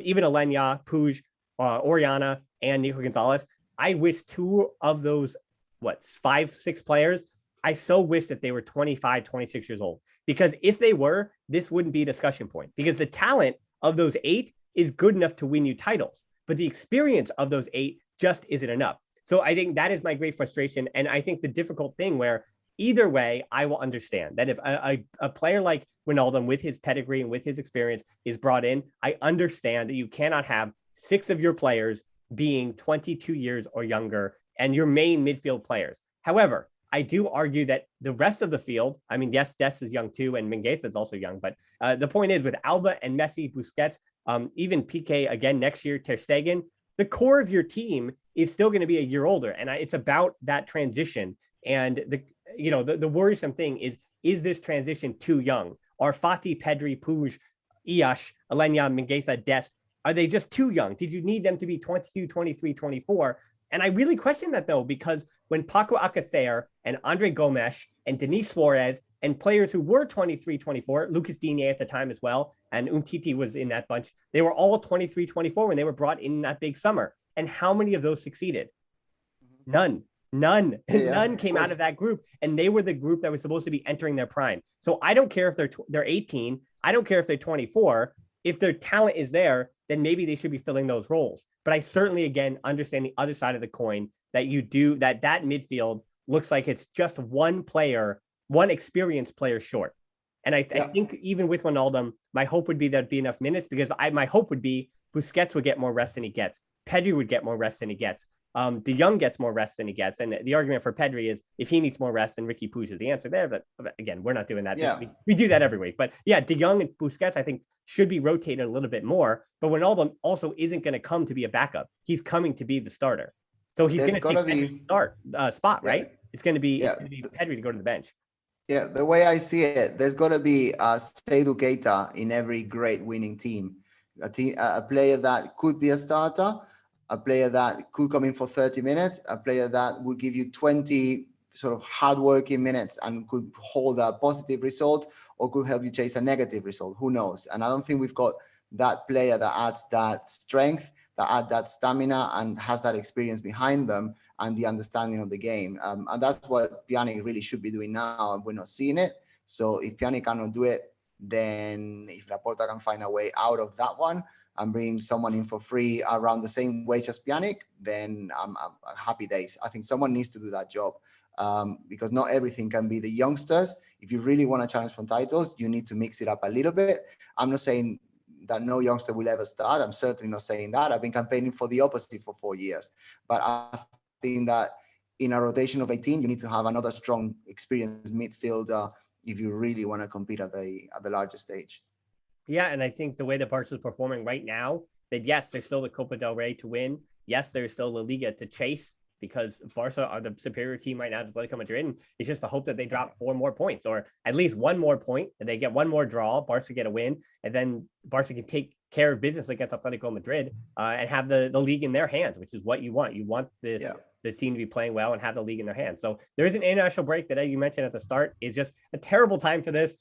even Alenya, Puig, Oriana, and Nico Gonzalez, I wish 2 of those, 5-6 players, I so wish that they were 25, 26 years old. Because if they were, this wouldn't be a discussion point. Because the talent of those 8 is good enough to win you titles. But the experience of those 8 just isn't enough. So I think that is my great frustration. And I think the difficult thing where either way, I will understand that if a player like Wijnaldum with his pedigree and with his experience is brought in, I understand that you cannot have 6 of your players being 22 years or younger and your main midfield players. However, I do argue that the rest of the field, I mean, yes, Dest is young too, and Mingueza is also young, but the point is with Alba and Messi, Busquets, even PK again next year, Ter Stegen, the core of your team is still going to be a year older. And it's about that transition. And the worrisome thing is this transition too young? Are Fati, Pedri, Puig, Ias, Alenya, Mingueza, Dest, are they just too young? Did you need them to be 22, 23, 24? And I really question that, though, because when Paco Alcacer and Andre Gomes and Denis Suarez and players who were 23, 24, Lucas Digne at the time as well, and Umtiti was in that bunch, they were all 23, 24 when they were brought in that big summer. And how many of those succeeded? None. None came out of that group, and they were the group that was supposed to be entering their prime. So I don't care if they're 18. I don't care if they're 24. If their talent is there, then maybe they should be filling those roles. But I certainly, again, understand the other side of the coin that that midfield looks like it's just one experienced player short. And I think even with Wijnaldum, my hope would be there'd be enough minutes because my hope would be Busquets would get more rest than he gets. Pedri would get more rest than he gets. De Jong gets more rest than he gets. And the argument for Pedri is if he needs more rest, then Ricky Puig is the answer there. But again, we're not doing that. Yeah. We do that every week. But yeah, De Jong and Busquets, I think, should be rotated a little bit more. But Wijnaldum also isn't going to come to be a backup. He's coming to be the starter. So he's going to take Pedri's spot, right? It's going to be Pedri to go to the bench. Yeah, the way I see it, there's got to be a Seydou Keita in every great winning team. A player that could be a starter, a player that could come in for 30 minutes, a player that would give you 20 sort of hardworking minutes and could hold a positive result or could help you chase a negative result. Who knows? And I don't think we've got that player that adds that strength, that add that stamina and has that experience behind them and the understanding of the game. And that's what Pjanic really should be doing now, and we're not seeing it. So if Pjanic cannot do it, then if Laporta can find a way out of that one and bring someone in for free around the same wage as Pjanic, then I'm happy days. I think someone needs to do that job, because not everything can be the youngsters. If you really want to challenge for titles, you need to mix it up a little bit. I'm not saying that no youngster will ever start. I'm certainly not saying that. I've been campaigning for the opposite for 4 years. But I think that in a rotation of 18, you need to have another strong, experienced midfielder if you really want to compete at the larger stage. Yeah, and I think the way that Barca is performing right now, that yes, there's still the Copa del Rey to win. Yes, there's still La Liga to chase, because Barca are the superior team right now to Atletico Madrid. And it's just the hope that they drop 4 more points, or at least 1 more point, and they get 1 more draw, Barca get a win, and then Barca can take care of business against Atletico Madrid and have the league in their hands, which is what you want. You want this team to be playing well and have the league in their hands. So there is an international break that you mentioned at the start is just a terrible time for this.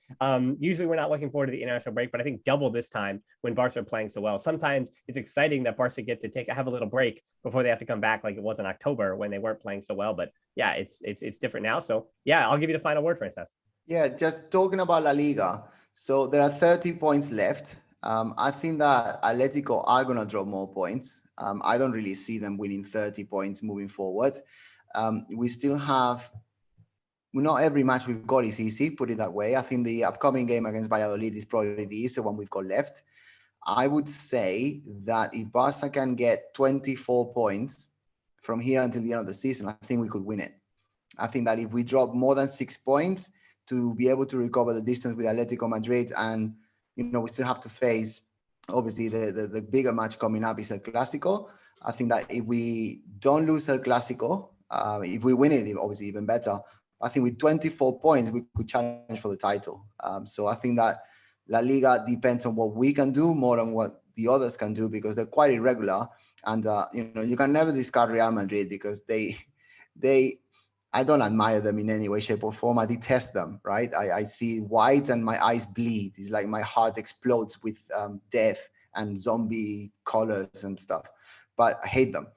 Usually we're not looking forward to the international break, but I think double this time when Barca are playing so well. Sometimes it's exciting that Barca get to have a little break before they have to come back, like it was in October when they weren't playing so well. But yeah, it's different now. So yeah, I'll give you the final word, Francesc. Yeah, just talking about La Liga. So there are 30 points left. I think that Atletico are going to drop more points. I don't really see them winning 30 points moving forward. We still have, not every match we've got is easy, put it that way. I think the upcoming game against Valladolid is probably the easiest one we've got left. I would say that if Barca can get 24 points from here until the end of the season, I think we could win it. I think that if we drop more than 6 points to be able to recover the distance with Atletico Madrid, and we still have to face, obviously, the bigger match coming up is El Clásico. I think that if we don't lose El Clásico, if we win it, obviously even better. I think with 24 points, we could challenge for the title. So I think that La Liga depends on what we can do more than what the others can do, because they're quite irregular. And, you can never discard Real Madrid, because I don't admire them in any way, shape, or form. I detest them, right? I see white and my eyes bleed. It's like my heart explodes with death and zombie colors and stuff. But I hate them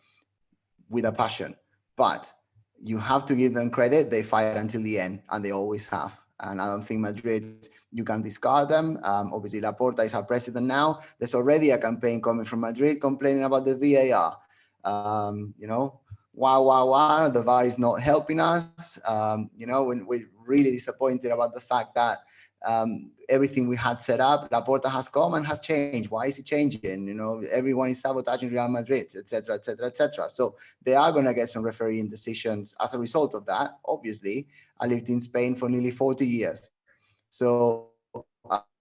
with a passion. But you have to give them credit. They fight until the end, and they always have. And I don't think Madrid, you can discard them. Obviously, Laporta is our president now. There's already a campaign coming from Madrid complaining about the VAR. Wow, the VAR is not helping us. When we're really disappointed about the fact that everything we had set up, Laporta has come and has changed. Why is he changing? Everyone is sabotaging Real Madrid, etc., etc., etc. So they are going to get some refereeing decisions as a result of that. Obviously, I lived in Spain for nearly 40 years. So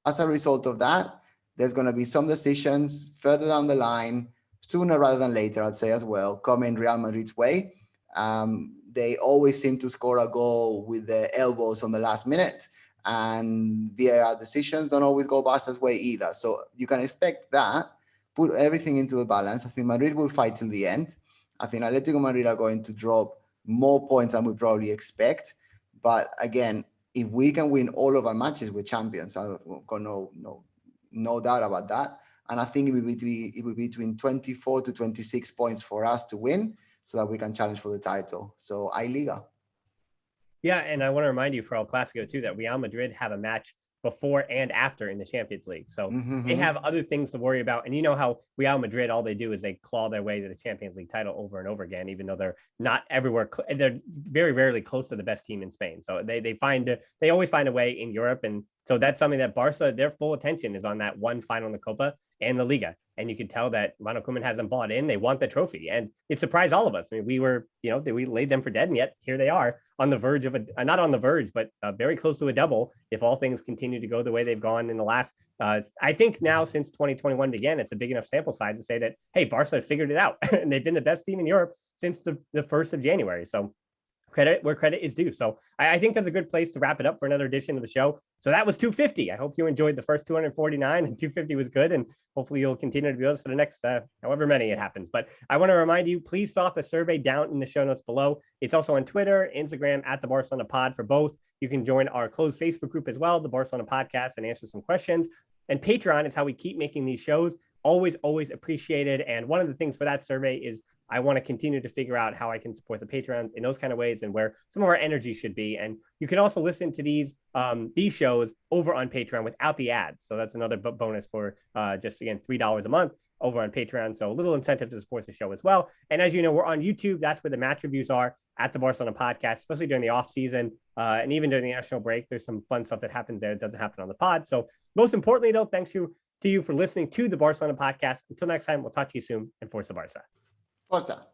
as a result of that, there's going to be some decisions further down the line, sooner rather than later, I'd say as well, coming Real Madrid's way. They always seem to score a goal with their elbows on the last minute, and VAR decisions don't always go Barca's way either. So you can expect that. Put everything into the balance. I think Madrid will fight till the end. I think Atletico Madrid are going to drop more points than we probably expect. But again, if we can win all of our matches, we're champions. I've got no doubt about that. And I think it will be between 24 to 26 points for us to win, so that we can challenge for the title. So, Liga. Yeah, and I want to remind you for El Clasico too that Real Madrid have a match before and after in the Champions League. So they have other things to worry about. And you know how Real Madrid, all they do is they claw their way to the Champions League title over and over again, even though they're not everywhere. They're very rarely close to the best team in Spain. So they always find a way in Europe. And so that's something that Barca, their full attention is on that one final in the Copa and the Liga. And you can tell that Ronald Koeman hasn't bought in. They want the trophy. And it surprised all of us. I mean, we laid them for dead, and yet here they are on the verge of not on the verge, but very close to a double if all things continue to go the way they've gone in the last, I think now since 2021 began, it's a big enough sample size to say that, hey, Barca figured it out. And they've been the best team in Europe since the 1st of January. So credit where credit is due. So I think that's a good place to wrap it up for another edition of the show. So that was 250. I hope you enjoyed the first 249, and 250 was good. And hopefully you'll continue to be with us for the next, however many it happens. But I want to remind you, please fill out the survey down in the show notes below. It's also on Twitter, Instagram, at the Barcelona Pod for both. You can join our closed Facebook group as well, the Barcelona Podcast, and answer some questions. And Patreon is how we keep making these shows. always appreciated. And one of the things for that survey is I want to continue to figure out how I can support the Patreons in those kind of ways and where some of our energy should be. And you can also listen to these shows over on Patreon without the ads. So that's another bonus for just, again, $3 a month over on Patreon. So a little incentive to support the show as well. And as you know, we're on YouTube. That's where the match reviews are at the Barcelona podcast, especially during the off season and even during the national break. There's some fun stuff that happens there that doesn't happen on the pod. So most importantly, though, thanks to you for listening to the Barcelona podcast. Until next time, we'll talk to you soon, and Forza Barça. Forza.